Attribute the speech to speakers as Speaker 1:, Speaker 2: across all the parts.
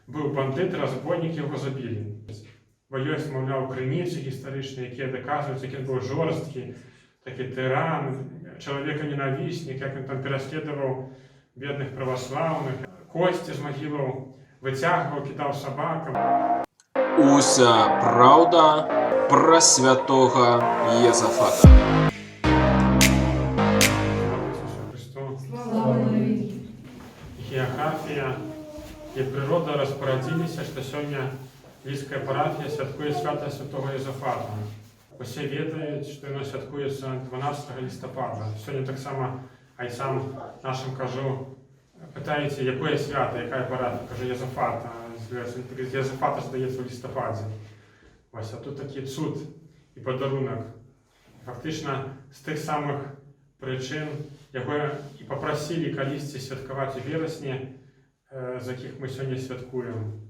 Speaker 1: быў бандыт, разбойнік, яго забілі. Бо ёсць, маўляў, крыніцы гістарычныя, якія даказваюць, які ён быў жорсткі, такі тыран, чалавека-ненавіснік, як ён там пераследаваў бедных праваслаўных, косці з магілаў выцягваў, кідаў сабакам.
Speaker 2: Уся правда пра святога Єзафата.
Speaker 1: Геаграфія і прырода распарадзіліся, што сёння Лідская парафія святкуе свята святого Єзафата. Усе ведаюць, што яно святкуецца 12 лістапада. Сёння таксама айцам нашым кажу, пытаеце, якое свята, якая парафія? Кажу, Єзафата. Єзафата здаецца ў лістападзе. Вось, а тут такі цуд і падарунак. Фактычна, з тых самых прычын яго і папрасілі калісьці святкаваць у верасні, з якіх мы сёння святкуем.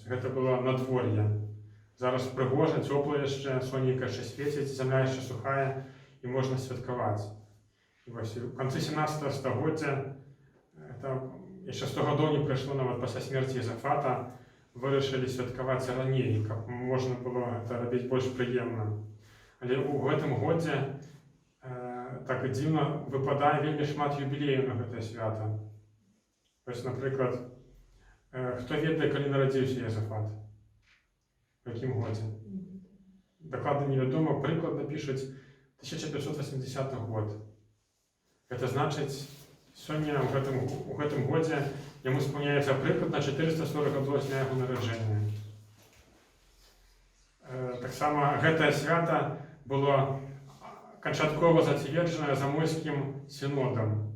Speaker 1: Гэта было надвор'е. Зараз прыгожа, цёпла яшчэ, сонейка яшчэ свеціць, зямля яшчэ сухая, і можна святкаваць. І вось, у канцы 17 стагоддзя, яшчэ 100 гадоў не прайшло нават пасля смерці Єзафата, вырашылі святкаваць раней, каб можна было гэта рабіць больш прыемна. Але ў гэтым годзе так дзіўна выпадае вельмі шмат юбілеяў на гэтае свята. Вось, напрыклад, хто ведае, калі нарадзіўся Єзафат? У якім годзе? Дакладна невядома, прыкладна пішуць 1580 год. Гэта значыць, сёння у гэтым годзе яму спаўняецца прыкладна 440 гадоў з дня яго нараджэння. Таксама гэтае свята было канчаткова зацверджанае Замойскім сінодам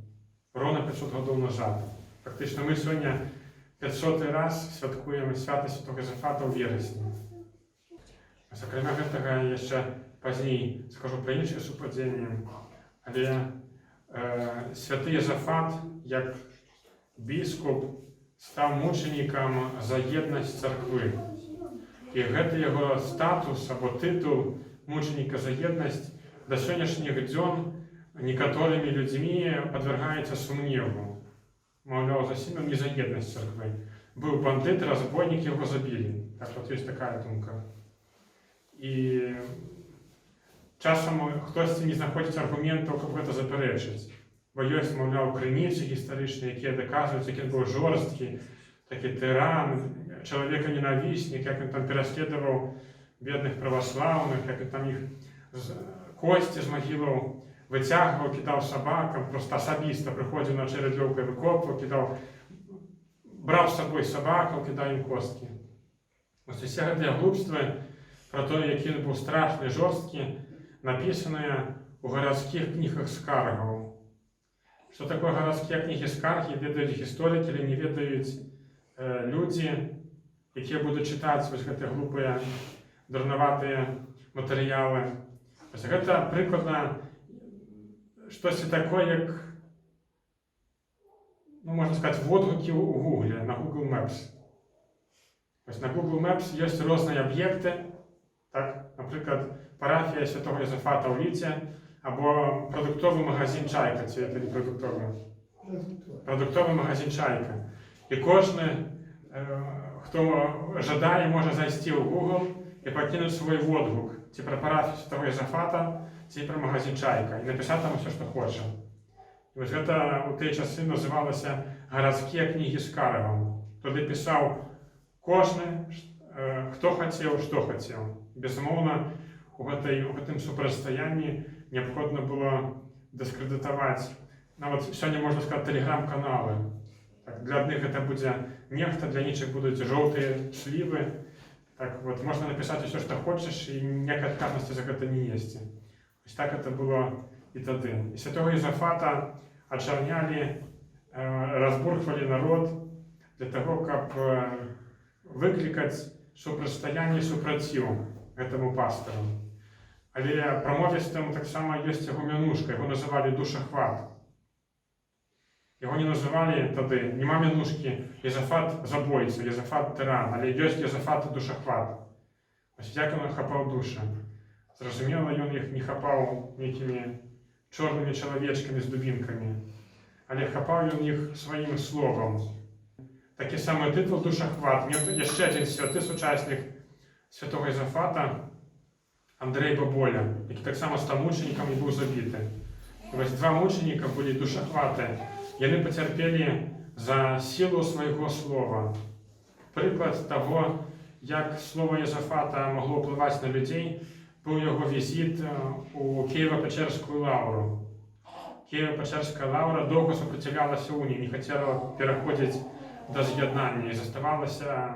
Speaker 1: роўна 500 гадоў назад. Фактычна мы сёння 500 раз святкуем свята святого Єзафата ў верасні. Акрамя гэтага яшчэ пазней скажу пра іншыя супадзенні, але святы Єзафат, як біскуп, стаў мучанікам за еднасць царквы. І гэты яго статус або тытул мучаніка за еднасць да сённяшніх дзён некаторымі людзьмі падвяргаецца сумневу. Маўляў, засім ён не за еднасць царквы. Быў бандыт, разбойнік, яго забілі. Так вот ёсць такая думка. І часам хтосьці не знаходзіць аргументаў, каб гэта запярэчыць. Бо ёсць, маўляў, крыніцы гістарычныя, якія даказваюць, які ён быў жорсткі, такі тыран, чалавека-ненавіснік, як ён там пераследаваў бедных праваслаўных, як ён там іх косці з магілаў выцягваў, кідаў сабакам, проста асабіста прыходзіў на чэрэдлёўкай, выкопваў, кідаў, браў з сабой сабакаў, кідаў ім косткі. Вось усе гэтыя глупствы пра тое, які ён быў страшны, жорсткі, напісаныя ў гарадскіх кнігах скаргаў. Што такое гарадскія кнігі скаргі, ведаюць гісторыкі, але не ведаюць людзі, якія будуць чытаць вось гэтыя глупыя, дурнаватыя матэрыялы. Вось гэта прыкладна штосьці такое, як, можна сказаць, водгукі ў Гугле, на Google Maps. Вось на Google Maps ёсць розныя аб'екты, так, напрыклад, парафія святого Єзафата ў Лідзе, або прадуктовы магазин «Чайка», ці гэта не прадуктовы? Прадуктовы магазин «Чайка». І кожны, хто жадае, можа зайсці ў Google і пакінуць свой водгук, ці пра парафію святого Єзафата, ці пра магазин «Чайка», і напісаць там усё, што хоча. І вось гэта ў тыя часы называлася гарадскія кнігі скаргаў. Туды пісаў кожны, хто хацеў, што хацеў. Безумоўна, у гэтым супрацьстаянні неабходна было дыскрэдытаваць, нават сёння можна сказаць, тэлеграм-каналы. Так, для адных гэта будзе нехта, для іншых будуць жоўтыя слівы. Так вот, можна напісаць усё, што хочаш, і ніякай адказнасці за гэта не несці. Вось так гэта было і тады. І святого Єзафата ачарнялі, разбурхвалі народ для таго, каб выклікаць супрацьстаянне і супраціў гэтаму пастару. Але прамовістым таксама ёсць яго мянушка, яго называлі душахват. Яго не называлі тады, няма мянушкі Єзафат забойца, Єзафат тыран, але ёсць Єзафат душахват. Вось як ён хапаў душы. Зразумела, ён іх не хапаў нейкімі чорнымі чалавечкамі з дубінкамі, але хапаў ён іх сваім словам. такі самы тытул душахват. Яшчэ адзін святы сучаснік святого Єзафата Андрей Баболя, які таксама стаў мучанікам і быў забіты. І вось два мучаніка былі душахваты. Яны пацярпелі за сілу свайго слова. Прыклад таго, як слова Єзафата магло ўплываць на людзей, быў яго візіт у Киева-Печерскую лаўру. Киева-Печерская лаўра доўга супраціўлялася уніі, не хацела пераходзіць да з'яднання і заставалася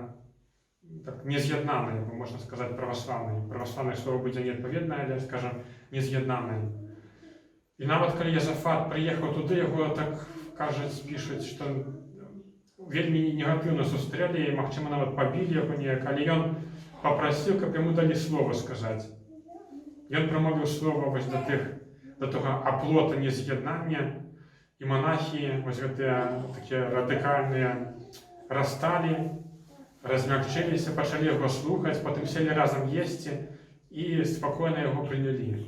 Speaker 1: так, нез'яднанай, можна сказаць, праваслаўнай. Праваслаўнае слова будзе неадпаведнае, але, скажам, нез'яднанай. І нават калі Єзафат прыехаў туды, яго так кажуць, пішуць, што вельмі негатыўна сустрэлі, магчыма, нават пабілі яго неяк, але ён папрасіў, каб яму далі слова сказаць. Ён прамовіў слова вось да того аплота нез'яднання, і монахі, вось гэтыя такія радыкальныя, рассталі, размягчыліся, пачалі яго слухаць, потым селі разам есці і спакойна яго прынялі.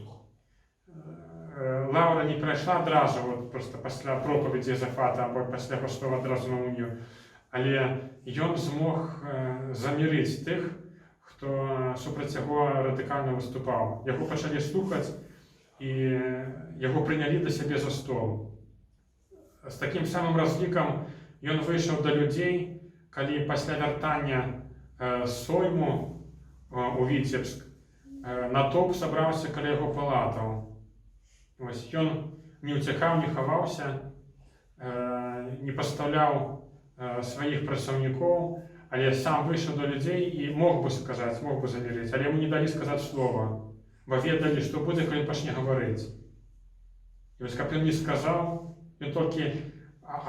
Speaker 1: Лаўра не прайшла адразу, вот, просто пасля пропаведзі Єзафата або пасля паслова адразу на унію, але ён змог замірыць тых, хто супраць яго радыкальна выступаў. Яго пачалі слухаць і яго прынялі да сябе за стол. З такім самым разлікам ён выйшаў да людзей, калі пасля вяртання з сойму у Віцебск натоўп сабраўся каля яго палатаў. Вось ён не ўцякаў, не хаваўся, не пастаўляў сваіх працаўнікоў, але сам выйшаў да людзей і мог бы сказаць, мог бы замірыць, але яму не далі сказаць слова, бо ведалі, што будзе, калі пачне гаварыць. І вось каб ён не сказаў, ён толькі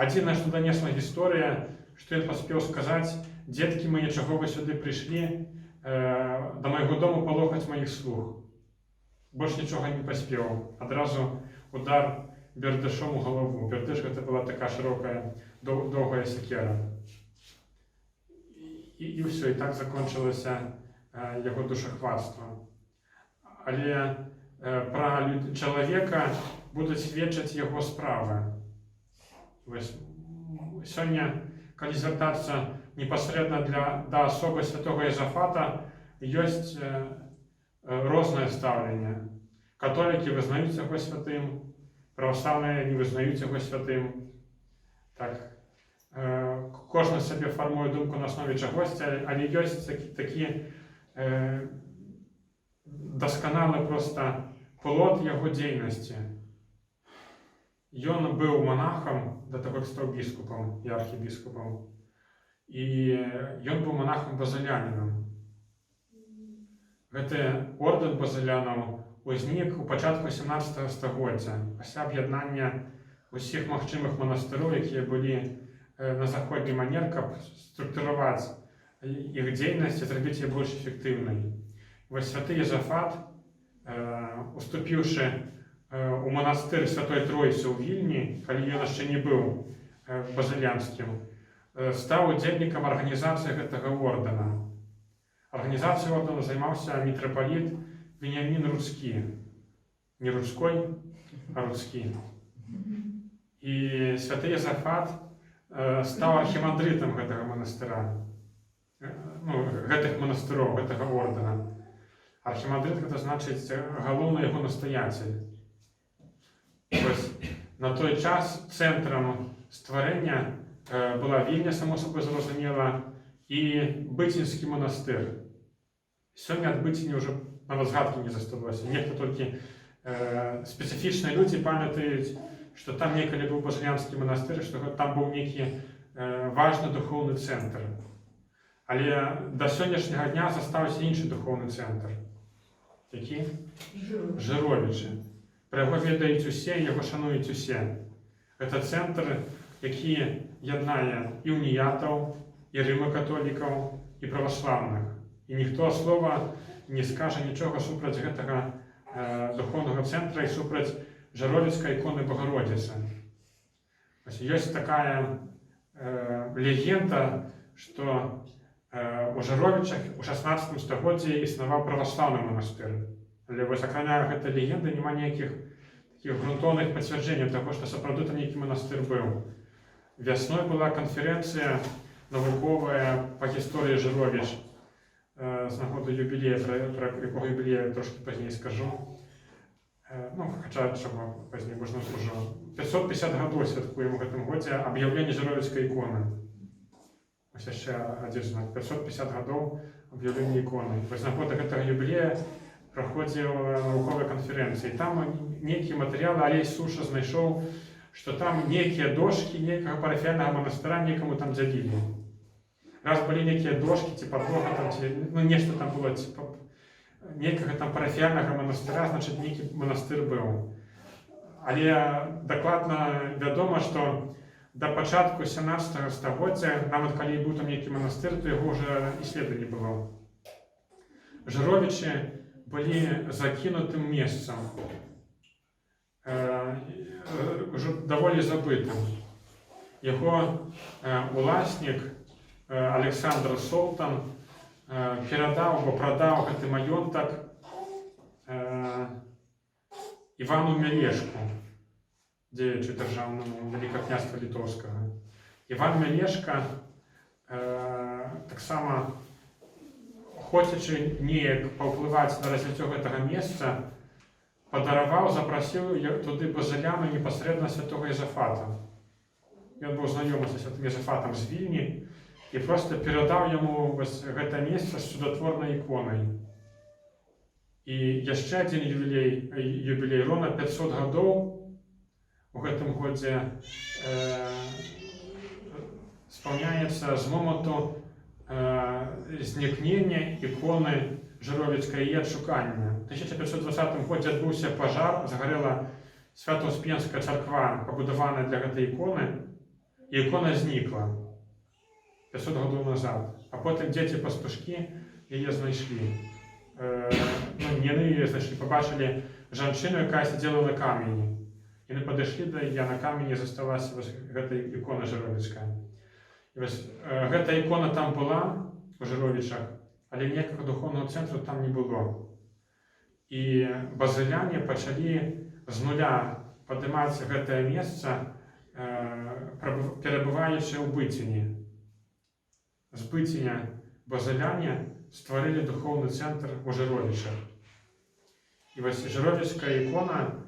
Speaker 1: адзінае, што данесла гісторыя, што ён паспеў сказаць: «Дзеткі мае, чаго вы сюды прыйшлі да майго дому палохаць маіх слуг». Больш нічога не паспеў. Адразу удар бердышом у галаву. Бердыш гэта была такая шырокая, доўгая сякера. І ўсё, і так закончылася яго душахватства. Але пра чалавека будуць сведчыць яго справы. Сёння, калі звяртацца непасрэдна да асобы святого Єзафата, ёсць рознае стаўленне. Католікі вызнаюць яго святым, праваслаўныя не вызнаюць яго святым. Так, кожны сабе фармуе думку на аснове чагосьці, але ёсць такі дасканалы проста плод яго дзейнасці. Ён быў монахам да таго, як стаў біскупам і архібіскупам. І ён быў монахам базылянінам. Гэты ордэн базылянаў узнік у пачатку 17 стагоддзя, пасля аб'яднання ўсіх магчымых манастыроў, якія былі на заходні манер, каб структураваць іх дзейнасць і зрабіць яе больш эфектыўнай. Вось святы Єзафат, уступіўшы у манастыр Святой Тройцы ў Вільні, калі ён яшчэ не быў базылянскім, стаў удзельнікам арганізацыі гэтага ордэна. Арганізацыяй ордэна займаўся мітрапаліт Веніамін Руцкі. Не Руцкой, а Руцкі. І святы Єзафат стаў архімандрытам гэтага манастыра, гэтых манастыроў, гэтага ордэна. Архімандрыт гэта значыць галоўны яго настаяцель. На той час цэнтрам стварэння была Вільня, само собой зразумела, і Быцінскі манастыр. Сёння ад Быціні ўжо нават згадкі не засталося. Нехта толькі спецыфічныя людзі памятаюць, што там некалі быў базылянскі манастыр, што там быў нейкі важны духоўны цэнтр. Але да сённяшняга дня застаўся іншы духоўны цэнтр. Які? Жыровічы. Пра яго ведаюць усе, яго шануюць усе. Гэта цэнтр, які яднае і уніятаў, і рыма-католікаў, і праваслаўных. І ніхто слова не скажа нічога супраць гэтага духоўнага цэнтра і супраць Жыровіцкай іконы Багародзіцы. Ёсць такая легенда, што у Жыровічах у 16 стагоддзі існаваў праваслаўны манастыр. Але вось акрамя гэтай легенды няма ніякіх такіх грунтоўных пацвярджэнняў таго, што сапраўды там нейкі манастыр быў. Вясной была канферэнцыя навуковая па гісторыі Жыровіч з нагоды юбілея, пра якого юбілея я трошки пазней скажу. Ну, хаця, щоб пазней можна ўжо. 550 гадоў святкуем у гэтым годзе аб'яўленне жыровіцкай іконы. Ось яшчэ адзін знак. 550 гадоў аб'яўлення іконы. Вось з нагоды гэтага юбілея праходзіла навуковая канферэнцыя. І там нейкія матэрыялы Алей Суша знайшоў, што там нейкія дошкі нейкага парафіяльнага манастыра некаму там дзялілі. Раз былі нейкія дошкі, ці падлога там, ці, ну, нешта там было, ці нейкага там парафіяльнага манастыра, значыць, нейкі манастыр быў. Але дакладна вядома, што да пачатку 17 стагоддзя, нават калі быў там нейкі манастыр, то яго ўжо і следу не было. Жыровічы былі закінутым месцам, даволі забытым. Яго уласнік Александр Солтан перадаў або прадаў гэты маёнтак Івану Мялешку, дзеячу дзяржаўнаму Вялікакняства Літоўскага. Іван Мялешка таксама, хочучы неяк паўплываць на развіццё гэтага месца, падараваў, запрасіў туды базыляну непасрэдна святога Езафата. Ён быў знаёмы са святым Езафатам з Вільні і проста перадаў яму гэта месца з чудатворнай іконай. І яшчэ адзін юбілей Рона, 500 гадоў у гэтым годзе спаўняецца з моманту знікнення іконы жыровіцкай і адшукання. У 1520 годзе адбыўся пажар, загарэла Свято-Успенская царква, пабудаваная для гэтай іконы, і ікона знікла 500 гадоў назад. А потым дзеці-пастушкі яе знайшлі. Ну, яны яе знайшлі, пабачылі жанчыну, якая сидзела на камені. Яны падышлі да яе, на камені засталася гэта ікона жыровіцкая. Гэта ікона там была у Жыровічах, але ніякага духовного цэнтру там не было. І базыляне пачалі з нуля падымаць гэтае месца, перабываючы ў Быціні. З Быціня базыляне стварылі духовны цэнтр у Жыровічах. І вось жыровічская ікона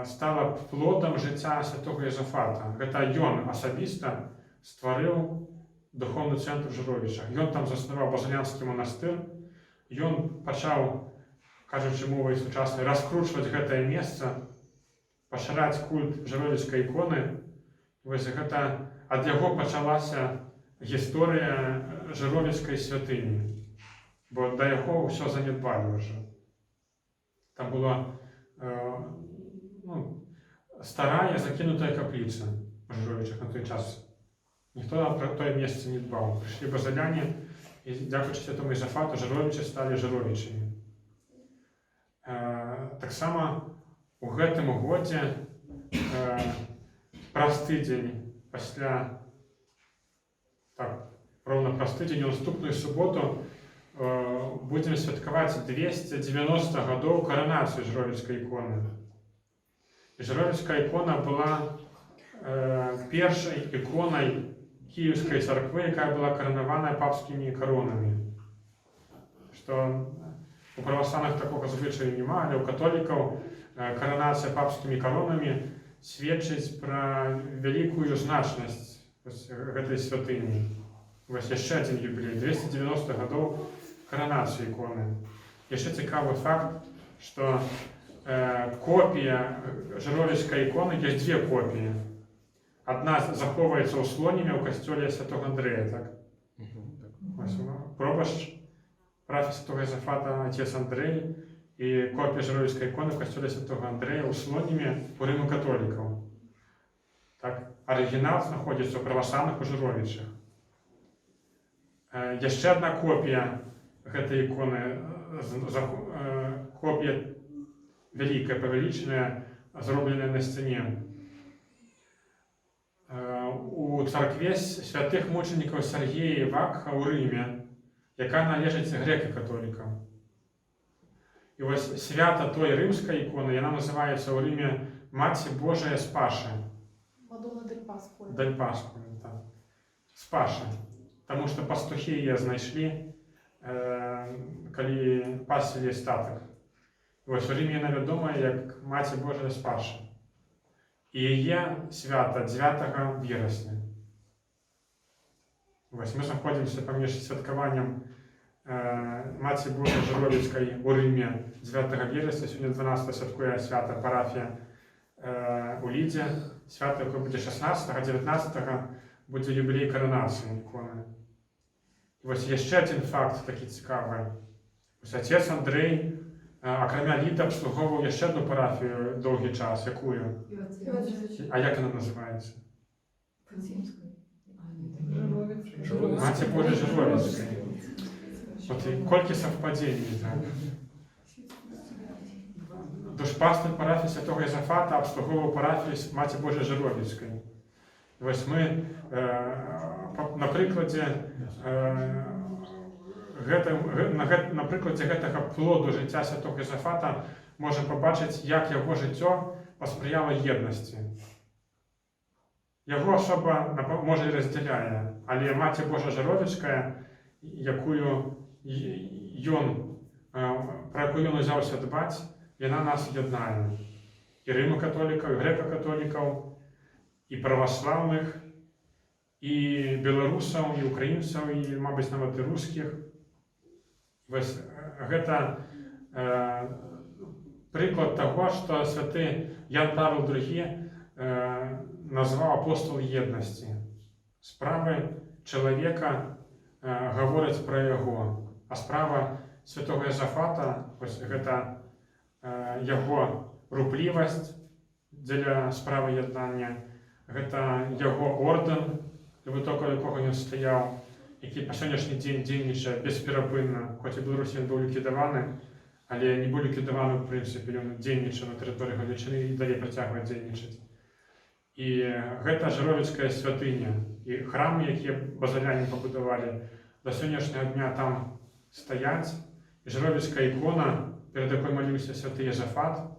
Speaker 1: стала плодам жыцця святога Езафата. Гэта ён асабіста стварыў духовны цэнтр у Жыровічах. Ён там заснаваў базылянскі манастыр, ён пачаў, кажучы мовай сучаснай, раскручваць гэтае месца, пашыраць культ жыровічскай іконы. Вось гэта ад яго пачалася гісторыя жыровічскай святыні, бо да яго ўсё занядбалі ўжо. Там была старая закінутая капліца у Жыровічах на той час. Ніхто пра тое месца не дбаў. Прыйшлі базыляне, і дзякуючы святому Езафату жыровічы сталі жыровічамі. Таксама у гэтым годзе праз тыдзень пасля, роўна праз тыдзень, у наступную суботу будзем святкаваць 290 гадоў каранацыі жыровічскай іконы. Жыровічская ікона была першай іконай Киевской царквы, якая была коронавана папскімі коронамі. Што у православных такога звычаю няма, але у католікаў коронацыя папскімі коронамі сведчыць пра вялікую значнасць гэтай святыні. Вось яшчэ адзін юбілей, 290 гадоў коронацыі іконы. Яшчэ цікавы факт, што копія жыровічскай іконы, ёсць две копіі. Адна захоўваецца ў Слоніме ў касцёле святога Андрэя, так? Пробашч парафіі святога Езафата отец Андрэй і копія жыровічскай іконы ў касцёле святога Андрэя ў Слоніме у рыму-католікаў. Так, арыгінал знаходзіцца ў праваслаўных у Жыровічах. Яшчэ адна копія гэтай іконы, копія вялікая, павялічаная, зробленая на сцяне. У царкве святых мучанікаў Сергія і Вакха ў Рыме, якая належыць грэка-католікам. І вось свята той рымскай іконы, яна называецца ў Рыме Маці Божая Спаша.
Speaker 3: Мадонна дель Паскуа.
Speaker 1: Дель Паскуа, так. Спаша. таму што пастухі яе знайшлі, калі пасілі статак. Вось у Рыме яна вядомая як Маці Божая Спасша. І яе свята 9 верасня. Вось мы знаходзімся паміж святкаваннем Маці Божай Жыровіцкай у Рыме 9 верасня, сёння 12 святкуе свята парафія у Лідзе, свята, якое будзе 16-19 будзе юбілей каранацыі іконы. І вось яшчэ адзін факт такі цікавы. Вось отец Андрэй, акрамя Ліды, абслугоўваў яшчэ одну парафію доўгі час. Якую? А як яна называецца? Маці Божай Жыровіцкай. От і колькі савпадзенняў, так? Душпастыр парафіі святого Єзафата абслугоўваў парафію Маці Божай Жыровіцкай. Вось мы на прыкладзе гэтага плоду жыцця святого Єзафата можам пабачыць, як яго жыццё паспрыяла єднасці. Яго асоба, можа, і раздзяляе, але Маці Божа Жыровіцкая, пра якую ён узяўся дбаць, яна нас яднае. І рымакатолікаў, і грэка-католікаў, і праваслаўных, і беларусаў, і украінцаў, і, мабыць, нават і рускіх. Вось гэта прыклад таго, што святы Ян Павел II назваў апостол єднасці. Справы чалавека гавораць пра яго, а справа святого Єзафата, вось гэта яго руплівасць дзеля справы яднання, гэта яго ордэн, для вытоку якога ён стаяў, які па сённяшні дзень дзейнічае бесперапынна, хоць і Беларусі ён быў ліквідаваны, але не быў ліквідаваны ў прынцыпе, ён дзейнічае на тэрыторыі Галічыны і далей працягвае дзейнічаць. І гэта Жыровіцкая святыня, і храмы, якія базаляне пабудавалі, да сённяшняга дня там стаяць, і Жыровіцкая ікона, перад якой маліўся святы Єзафат,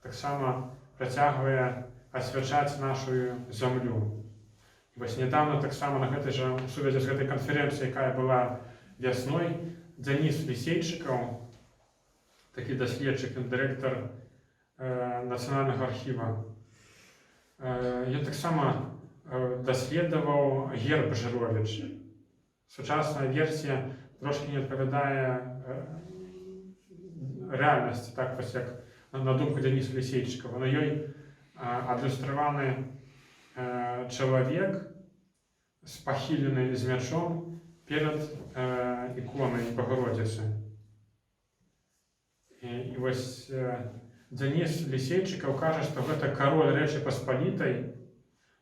Speaker 1: таксама працягвае асвячаць нашу зямлю. І вось нядаўна таксама на гэтай жа сувязі з гэтай канферэнцыяй, якая была вясной, Дзяніс Лісейчыкаў, такі даследчык, ён дырэктар Нацыянальнага архіва, ён таксама даследаваў герб Жыровіч. Сучасная версія трошки не адпавядае рэальнасці, так вось як на думку Дзяніса Лісейчыкава. На ёй адлюстраваны чалавек з пахіленай з мячом перад іконай Богородицы. І вось Дзяніс Лісейчыкаў кажа, што гэта кароль Рэчы Паспалітай,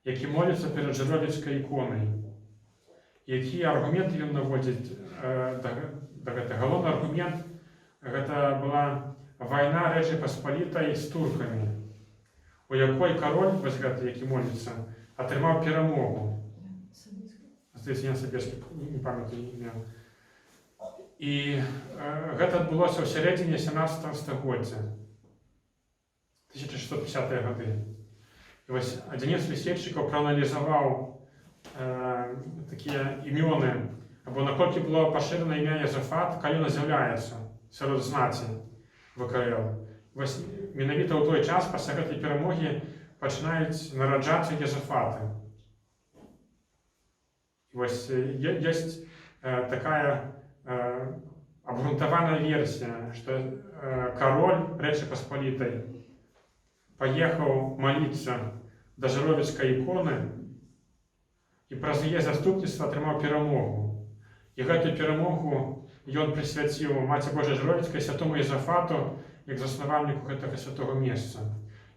Speaker 1: які моліцца перад Жыровіцкай іконай. Які аргументы ён наводзіць да гэтага? Галоўны аргумент гэта была вайна Рэчы Паспалітай з туркамі, у якой кароль, вось гэты, які моліцца, атрымаў перамогу. Здаецца, Ян Сабірскі, не памятаю імя. І гэта адбылося ў сярэдзіне 17 стагоддзя, 1650-е гады. І вось Дзяніс Лісейчыкаў прааналізаваў такія імёны, або наколькі было пашырана імя Єзафат, калі ён з'яўляецца сярод знаці ВКЛ. Вось менавіта ў той час пасля гэтай перамогі пачынаюць нараджацца Єзафаты. Вось ёсць такая абгрунтаваная версія, што кароль Рэчы Паспалітай паехаў маліцца да Жыровіцкай іконы і праз яе заступніцтва атрымаў перамогу. І гэтую перамогу ён прысвяціў Маці Божай Жыровіцкай святому Єзафату як заснавальніку гэтага святого месца.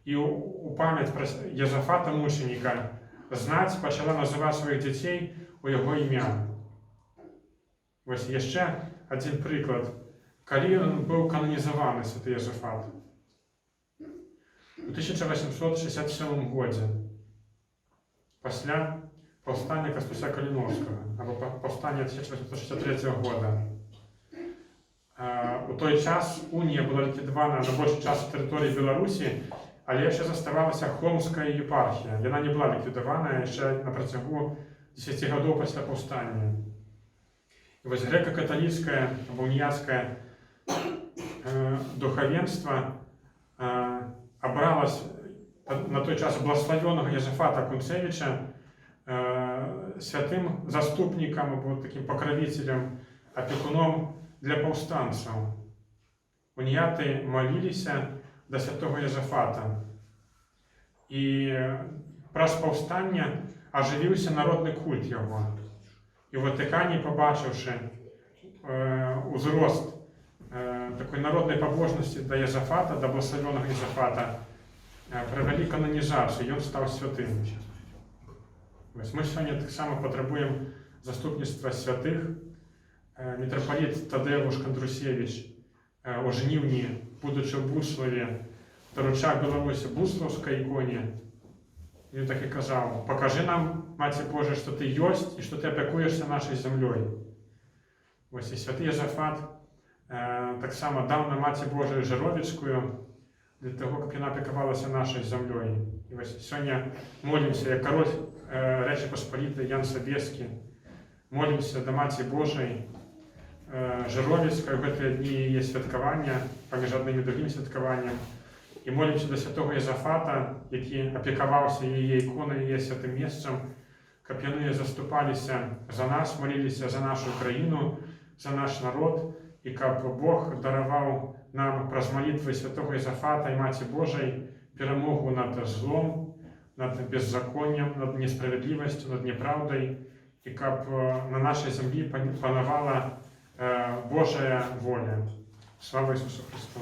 Speaker 1: І у памяць пра Єзафата мучаніка знаць пачала называць сваіх дзяцей у яго імя. Вось яшчэ адзін прыклад. Калі ён быў кананізаваны, святы Єзафат? У 1867 годзе, пасля паўстання Кастуся Каліновскага, або паўстання 1863 года. У той час Унія была ліквідавана на большай частцы тэрыторыі Беларусі, але яшчэ заставалася Хомская епархія. Яна не была ліквідавана яшчэ на працягу 10 гадоў пасля паўстання. І ось греко-католіцьке або уніяцьке духовенство обралось на той час благословенного Єзафата Кунцевича святим заступником або таким покровителем, опікуном для повстанців. Уніяти молилися до святого Єзафата. І праз повстання оживився народний культ його. І в Ватикані, побачивши узрост такої народної побожності до Єзафата, до благословеного Єзафата, провели канонізацію, і він став святим. Ось ми сьогодні так само потребуємо заступництва святих. Митрополит Тадеуш Кондрусевич у Жнівні, будучи в Буслові, доручав Білорусі Бусловській іконі, він так і казав: покажи нам, Маті Божа, що ти єсть і що ти опікуєшся нашою землею. Ось і святий Єзафат так само дав на Маті Божою Жировицьку для того, як вона опікувалася нашою землею. І ось сьогодні молимося, як король Речі Посполітої Ян Собєський, молимося до Маті Божої Жировицької, в ці дні є святкування, поміж одним і другим святкуванням. І молимося до святого Єзафата, який опікувався її іконою, її святим місцем, щоб вони заступалися за нас, молилися за нашу країну, за наш народ, і щоб Бог дарував нам праз молитви святого Єзафата і Маті Божої перемогу над злом, над беззаконням, над несправедливістю, над неправдою, і щоб на нашій землі панувала Божа воля. Слава Ісусу Христу!